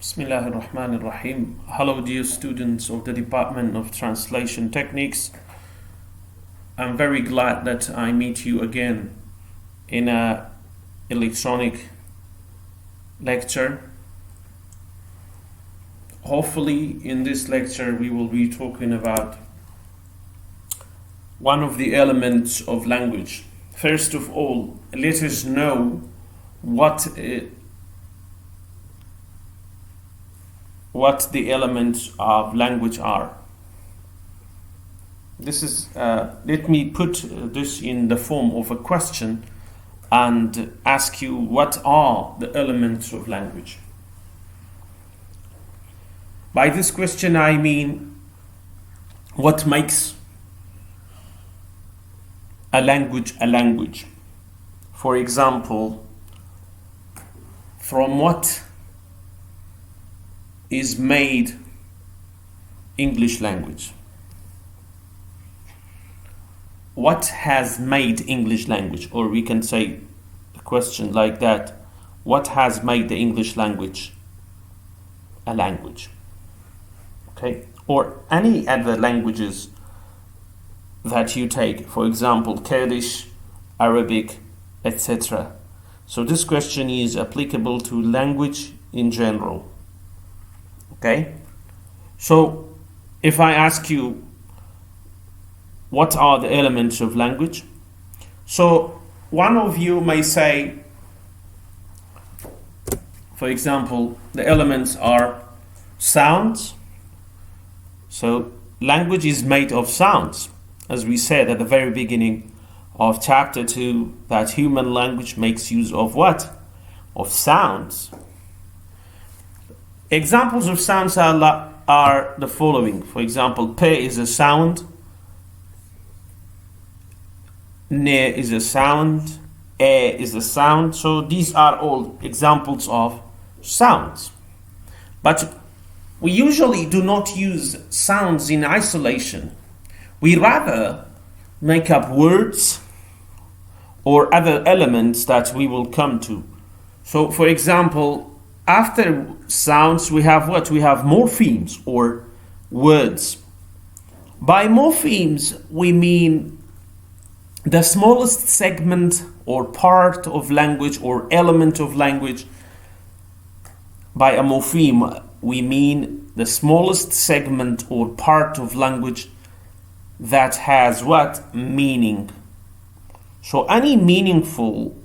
Bismillahir Rahmanir Rahim. Hello, dear students of the Department of Translation Techniques. I'm very glad that I meet you again in a electronic lecture. Hopefully, in this lecture, we will be talking about one of the elements of language. First of all, let us know what the elements of language are. This is let me put this in the form of a question and ask you, what are the elements of language? By this question I mean, what makes a language a language? For example, from what is made English language? What has made English language? Or we can say a question like that: what has made the English language a language? Okay, or any other languages that you take, for example, Kurdish, Arabic, etc. So this question is applicable to language in general. Okay, so if I ask you, what are the elements of language? So one of you may say, for example, the elements are sounds. So language is made of sounds, as we said at the very beginning of chapter 2, that human language makes use of what? Of sounds. Examples of sounds are the following. For example, P is a sound, N is a sound, E is a sound. So these are all examples of sounds. But we usually do not use sounds in isolation. We rather make up words or other elements that we will come to. So for example, after sounds we have what? We have morphemes or words. By morphemes we mean the smallest segment or part of language or element of language. By a morpheme we mean the smallest segment or part of language that has what? Meaning. So any meaningful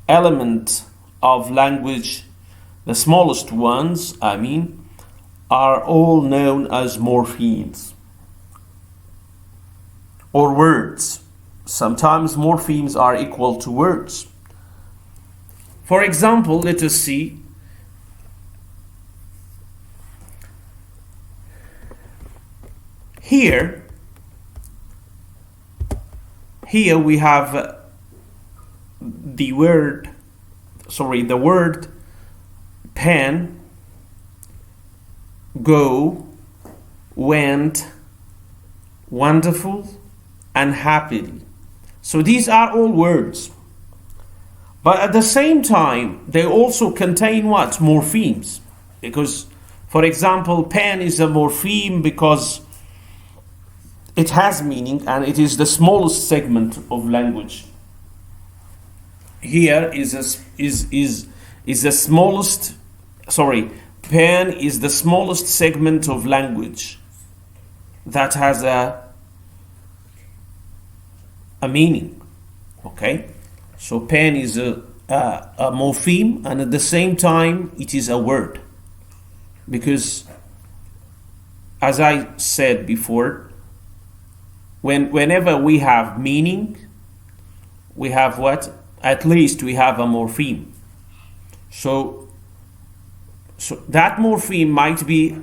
element of language, the smallest ones, are all known as morphemes or words. Sometimes morphemes are equal to words. For example, let us see. Here we have the word pen, go, went, wonderful, and happily. So these are all words. But at the same time, they also contain what? Morphemes. Because, for example, pen is a morpheme because it has meaning and it is the smallest segment of language. Here pen is the smallest segment of language that has a meaning. Okay, so pen is a morpheme, and at the same time it is a word, because as I said before, whenever we have meaning, we have what? At least we have a morpheme. So that morpheme might be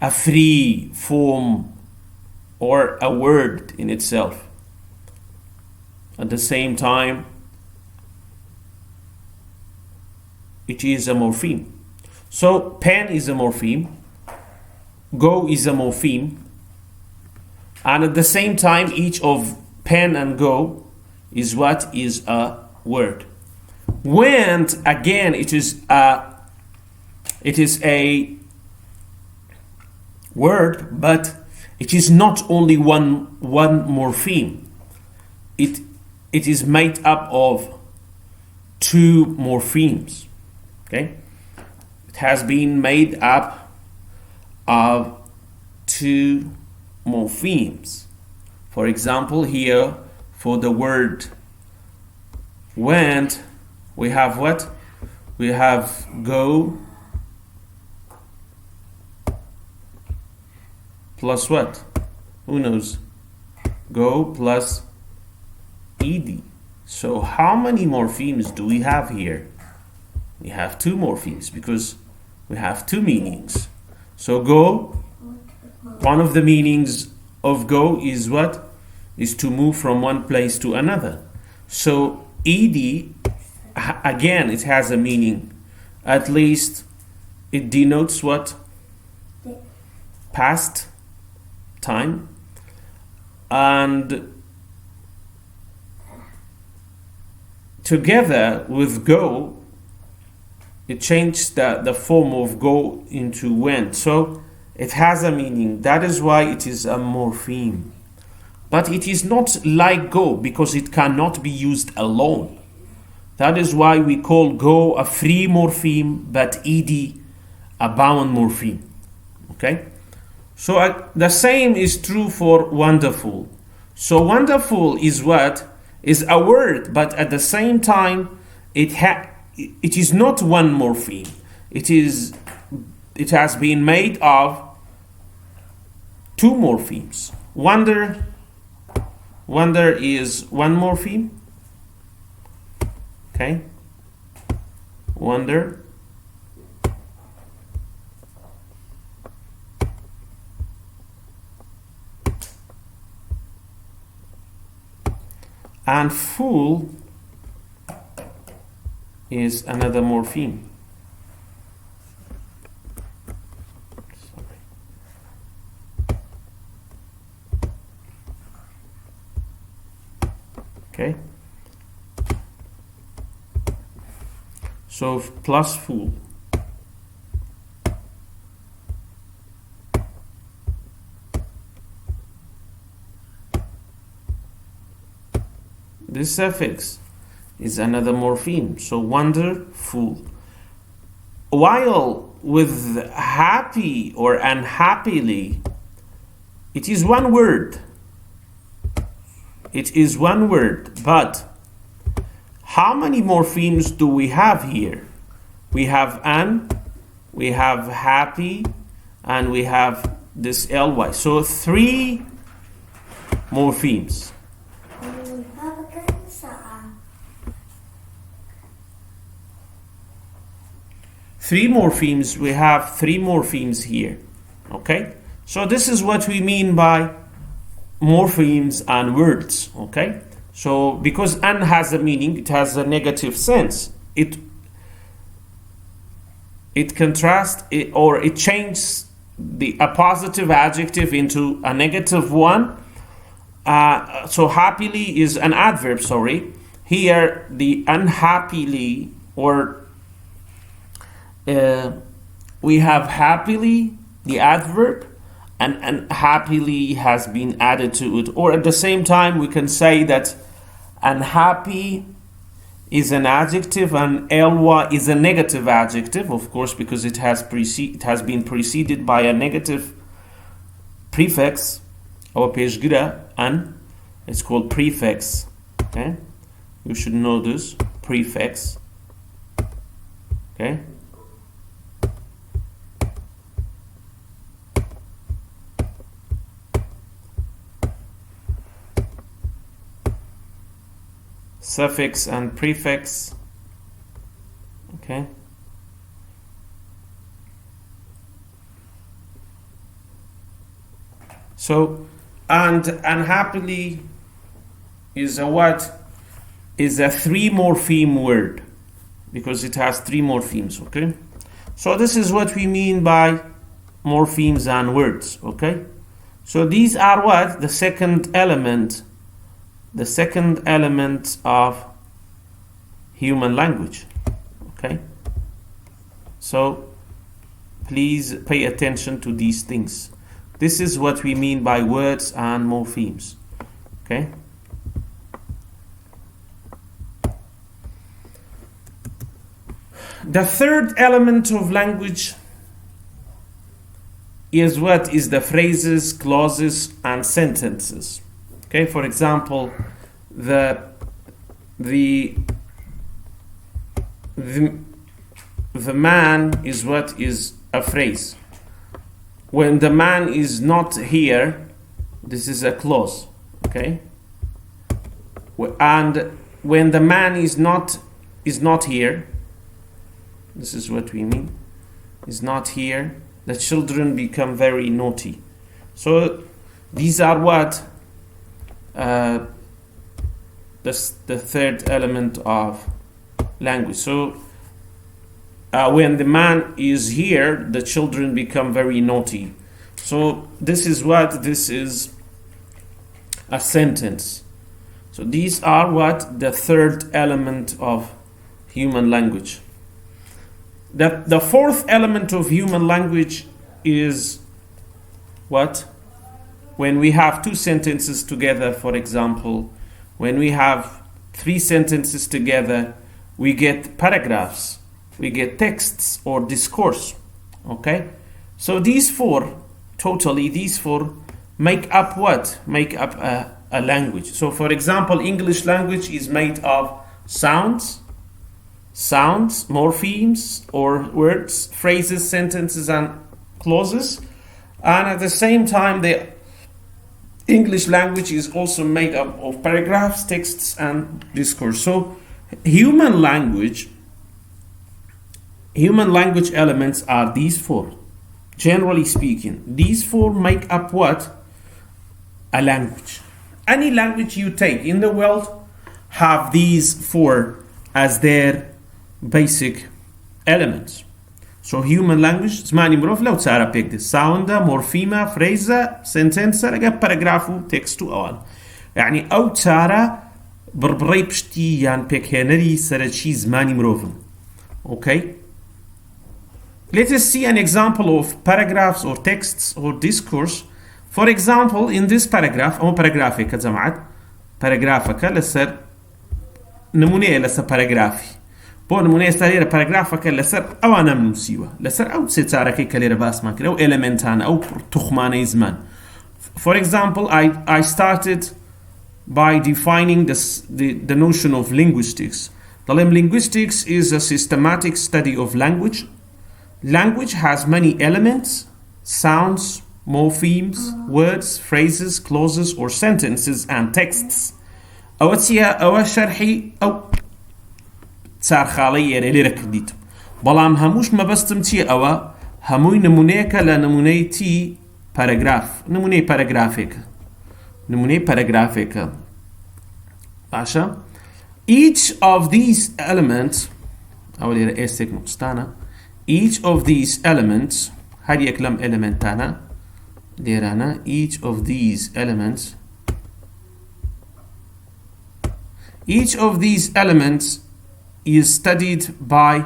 a free form or a word in itself. At the same time, it is a morpheme. So pen is a morpheme, go is a morpheme, and at the same time each of pen and go is what? Is a word. Went, again, it is a It is a word, but it is not only one morpheme. It is made up of two morphemes. Okay, it has been made up of two morphemes. For example, here for the word went, we have what? We have go plus what? Who knows? Go plus ed. So how many morphemes do we have here? We have two morphemes because we have two meanings. So go, one of the meanings of go is what? Is to move from one place to another. So ed, again, it has a meaning. At least it denotes what? Past time. And together with go, it changed the form of go into went. So it has a meaning. That is why it is a morpheme. But it is not like go because it cannot be used alone. That is why we call go a free morpheme, but ed a bound morpheme. Okay? So the same is true for wonderful. So wonderful is what? Is a word, but at the same time it is not one morpheme. It has been made of two morphemes. Wonder is one morpheme. Okay? Wonder. And fool is another morpheme. Okay? So plus fool. This suffix is another morpheme. So wonderful. While with happy or unhappily, it is one word. It is one word, but how many morphemes do we have here? We have an, we have happy, and we have this ly. So three morphemes. Three morphemes, we have three morphemes here. Okay? So this is what we mean by morphemes and words. Okay? So because an has a meaning, it has a negative sense. It contrasts or it changes a positive adjective into a negative one. So happily is an adverb, sorry. Here the unhappily or we have happily, the adverb, and happily has been added to it. Or at the same time, we can say that unhappy is an adjective and ly is a negative adjective, of course, because it has been preceded by a negative prefix or peshgira, and it's called prefix. Okay, you should know this prefix. Okay. Suffix and prefix. Okay. So, and unhappily is a what? Is a three morpheme word because it has three morphemes. Okay. So this is what we mean by morphemes and words. Okay. So these are what? The second element of human language. Okay, so Please pay attention to these things. This is what we mean by words and morphemes. Okay? The third element of language is what is the phrases, clauses, and sentences. Okay, for example, the man is what is a phrase. When the man is not here, this is a clause. Okay, and when the man is not here, this is what we mean. Is not here. The children become very naughty. So these are what the third element of language. So when the man is here, the children become very naughty. So this is a sentence. So these are what the third element of human language. The fourth element of human language is what? When we have two sentences together, for example, when we have three sentences together, we get paragraphs, we get texts or discourse. Okay? So these four make up what? Make up a language. So for example, English language is made of sounds, morphemes or words, phrases, sentences, and clauses. And at the same time, the English language is also made up of paragraphs, texts, and discourse. So human language elements are these four. Generally speaking, these four make up what? A language. Any language you take in the world have these four as their basic elements. So human language زماني مروف لو تسارة بيك sound, morpheme, phrase, sentence, لقى paragraph, text أوان يعني أو تسارة بربري بشتي يعني بيك هنري سرشي زماني مروف. Okay, let us see an example of paragraphs or texts or discourse. For example, in this paragraph أو paragraphic كجماعة paragraphك لسر نمونية لسر paragraphy بون نمونية استرير paragraphك لسر أو أنا منوسيوه لسر أو ستاركي كلير باس ما كده أو elementان أو تخماني زمان. For example, I started by defining the notion of linguistics. The linguistics is a systematic study of language. Language has many elements, sounds, morphemes, words, phrases, clauses, or sentences and texts. أو تسيا أو شرحي أو صار خالي اللي ركديت. بلام هموش ما بستم تي أو هموي نمونيك لنموني تي paragraph. نموني paragraphic. عشان each of these elements أو اللي رأيتك نقصتانا. Each of these elements هل يكلم elementana ديرانا each of these elements is studied by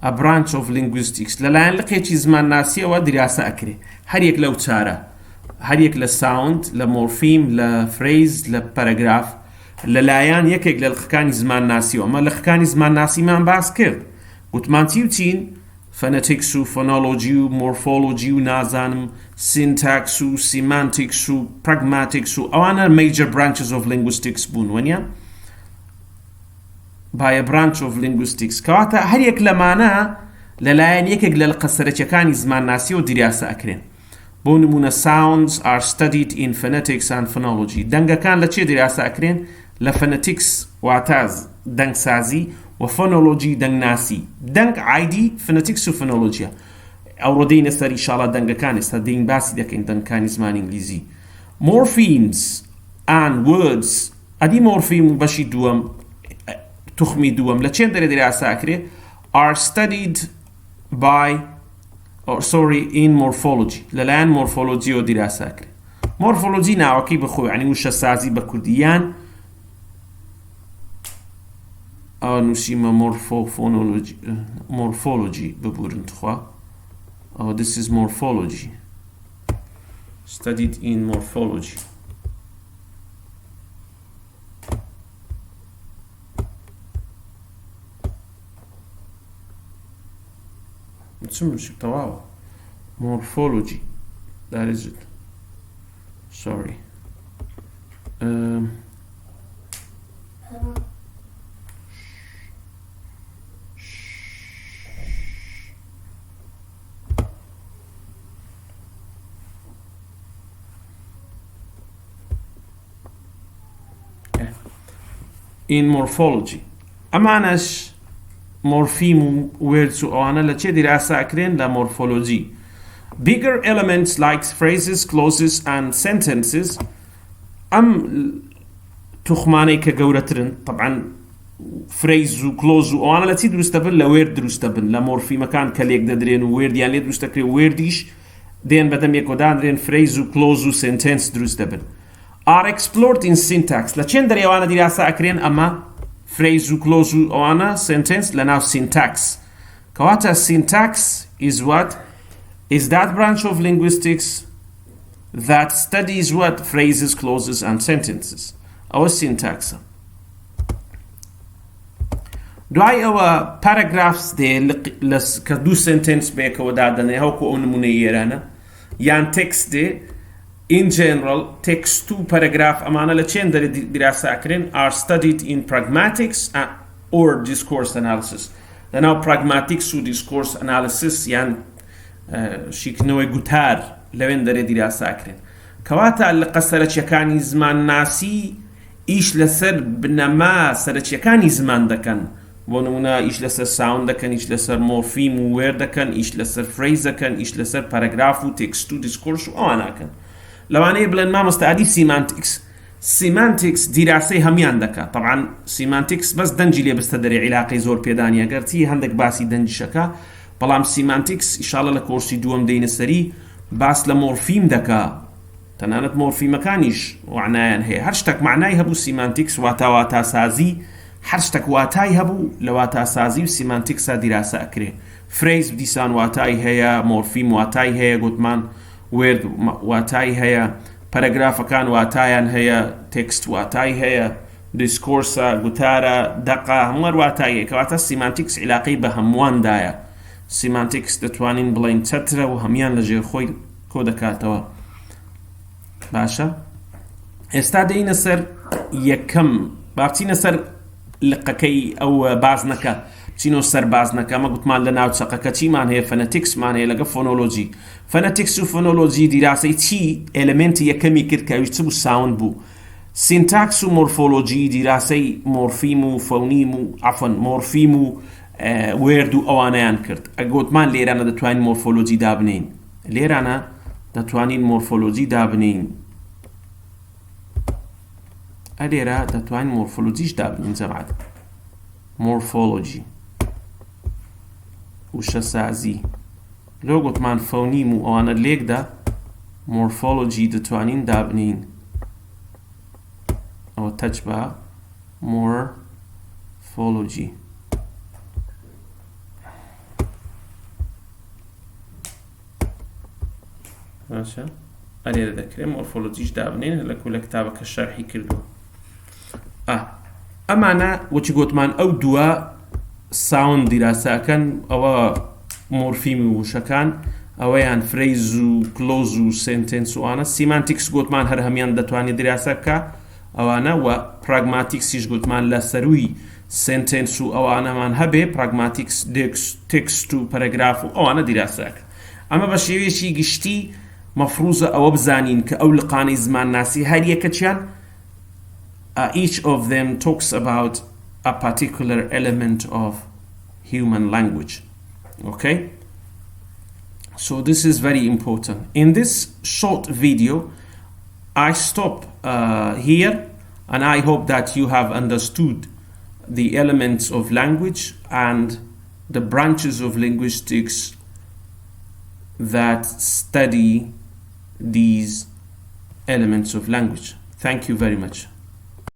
a branch of linguistics. للآن لقيت زمان ناسية ودراسة أكري هل يكلو تشارة هل يكل sound لمورفيم لفريز لباراجراف للايان يكيك للخكاني زمان ناسي وما لخكاني زمان ناسي ما باس كرد قلت مانتيوتين phonetics و phonology و morphology و نازانم syntax و semantics و pragmatics و أوانا major branches of linguistics بون ونيا by a branch of linguistics كواتا هل يك لمانا للايان يكيك للقصرة زمان ناسي ودراسة أكرين بونمونا sounds are studied in phonetics and phonology. دنگا كان لچه دراسة أكرين لفونetics واتاز دنگ سازي وفونولوجي دنگ ناسي دنگ عادي phonetics وفونولوجيا أو ردين استر إن شاء الله دنگا كان استدين باسي دكين دنگ كان زمان إنجليزي. Morphemes and words أدي morpheme بشي دوام تخمي دوام لچه دراسة أكرين are studied by in morphology. للآن morphology ودراسة أكري. morphology ناوكي بخو يعني وش السازي بكرديان نسيما morphology ببورن تخوا Oh, this is morphology. Studied in morphology. Morphology. That is it. Sorry. In morphology امانش morpheme words وأنا لشي دراسة أكرين لا morphology. Bigger elements like phrases, clauses and sentences تخماني كجورترن طبعا phrase و clause وأنا لتي درستبن لوير درستبن لمورفي مكان كليك دادرين ويرد يعني درستكري ويرديش دين بدم يكودان درين phrase و clause و sentence درستبن are explored in syntax. لچن در يوانا دراسة أكرين أما phrase و clause و أنا sentence لناو syntax. كواتا syntax is what? Is that branch of linguistics that studies what? Phrases, clauses and sentences. أو syntax. دعاي أو paragraphs دي كدو sentence بيك ودادنا هوكو أنمونيرانا يان text دي in general, text to paragraph amana لچين دراسة أكرين are studied in pragmatics or discourse analysis. لأنه pragmatics و discourse analysis يعني شكنوه قتار لوين دراسة أكرين. كواتا اللي قصرت يكاني زمان ناسي إيش لسر بنما سرت يكاني زمان دكان. ونونا إيش لسر sound دكان إيش لسر morpheme و word دكان إيش لسر phrase دكان إيش لسر paragraph و text to discourse و أنا كان. لو أنا يبلن ما مستعدي semantics دراسة هميان دكا طبعا semantics بس دنجي لي بستدري علاقة زور بيدانيا قرتي هندك باسي دنجي شكا بلام semantics إن شاء الله لكورسي دوم دين السري باس لمورفيم دكا تنانت مورفيم مكانيش وعنايان هي هرشتك معناي هبو semantics واتا سازي هرشتك واتاي هبو لواتا سازي و semantics دراسة أكري phrase بديسان واتاي هي مورفيم واتاي هي قدمان word واتاي هي paragraph كان واتايان هي text واتاي هي discourse قتارة دقة همور واتاي هي كواتا semantics علاقي بهموان دايا semantics دتوانين بلين تترة وهميان لجي خوي كودكاتوا باشا استادين سر يكم بابتين سر لقكي او بازنكا تينو سر بازنكا ما قلت مال لنا وتسقكا تي مان هي فونetics مان هي لقى فونولوجي phonetics و فونولوجي دراسة تي element يكمي كركا يجتبو sound بو syntax و morphology دراسة morpheme و phoneme و عفوا morpheme و word و اوانيان كرت قلت مان ليرانا دتوانين morphology دابنين ليرانا دتوانين morphology دابنين أديرا دتوانين morphology دابنين زبعد morphology وشسازي لو قلت مان فونيم وانا ليك دا morphology دتوانين دابنين او تجبه morphology ماشي أنا ذكر morphology دابنين هلا كل كتابك الشرحي كله أما أنا وش قلت مان أو دوا sound دراسة كان أو morpheme وشكان أو يعني phrase و clause و sentence وأنا semantics قلت مان هرهميان دتواني دراسة كا أو أنا و pragmatics يش قلت مان لسروي sentence أو أنا مان هبه pragmatics text و paragraph أو أنا دراسة أما بشيء شيء قشتي مفروضة أو بزانين كأول قاني زمان ناسي هاي كتشان each of them talks about a particular element of human language. Okay? So this is very important. In this short video, I stop here, and I hope that you have understood the elements of language and the branches of linguistics that study these elements of language. Thank you very much.